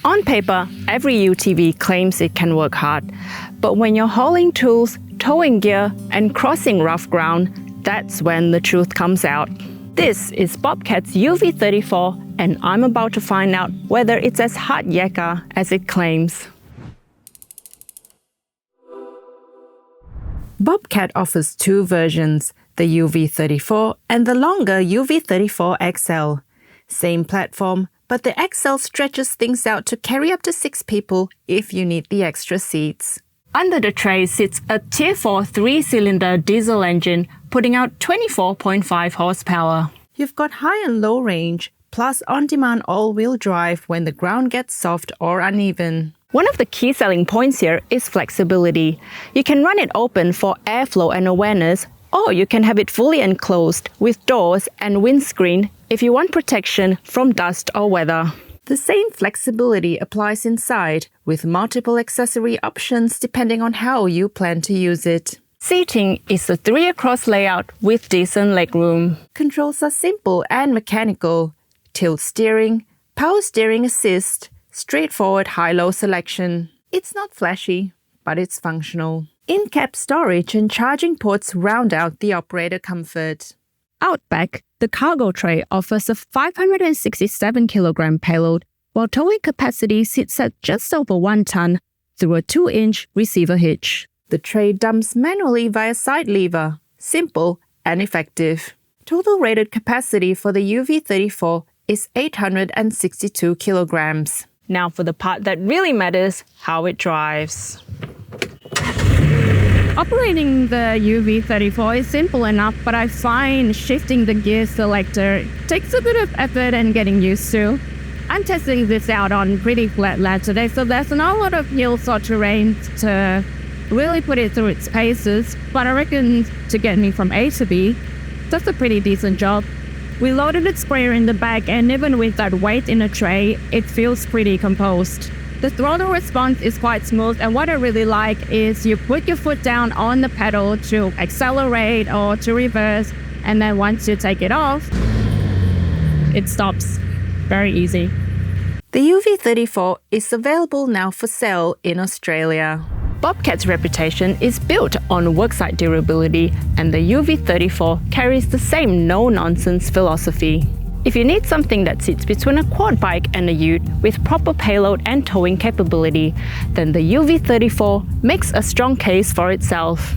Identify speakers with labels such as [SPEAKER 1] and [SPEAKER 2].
[SPEAKER 1] On paper, every UTV claims it can work hard, but when you're hauling tools, towing gear, and crossing rough ground, that's when the truth comes out. This is Bobcat's UV34, and I'm about to find out whether it's as hard yakka as it claims. Bobcat offers two versions, the UV34 and the longer UV34 XL. Same platform, but the XL stretches things out to carry up to 6 people if you need the extra seats. Under the tray sits a Tier 4 3-cylinder diesel engine, putting out 24.5 horsepower. You've got high and low range, plus on-demand all-wheel drive when the ground gets soft or uneven. One of the key selling points here is flexibility. You can run it open for airflow and awareness, or you can have it fully enclosed with doors and windscreen if you want protection from dust or weather. The same flexibility applies inside, with multiple accessory options depending on how you plan to use it. Seating is a 3-across layout with decent legroom. Controls are simple and mechanical. Tilt steering, power steering assist, straightforward high-low selection. It's not flashy, but it's functional. In-cab storage and charging ports round out the operator comfort. Out back, the cargo tray offers a 567-kilogram payload, while towing capacity sits at just over 1 tonne through a 2-inch receiver hitch. The tray dumps manually via side lever, simple and effective. Total rated capacity for the UV34 is 862 kilograms. Now for the part that really matters, how it drives. Operating the UV34 is simple enough, but I find shifting the gear selector takes a bit of effort and getting used to. I'm testing this out on pretty flat land today, so there's not a lot of hills or terrain to really put it through its paces, but I reckon to get me from A to B, that's a pretty decent job. We loaded its sprayer in the back, and even with that weight in a tray, it feels pretty composed. The throttle response is quite smooth, and what I really like is you put your foot down on the pedal to accelerate or to reverse, and then once you take it off, it stops. Very easy. The UV34 is available now for sale in Australia. Bobcat's reputation is built on worksite durability, and the UV34 carries the same no-nonsense philosophy. If you need something that sits between a quad bike and a ute with proper payload and towing capability, then the UV34 makes a strong case for itself.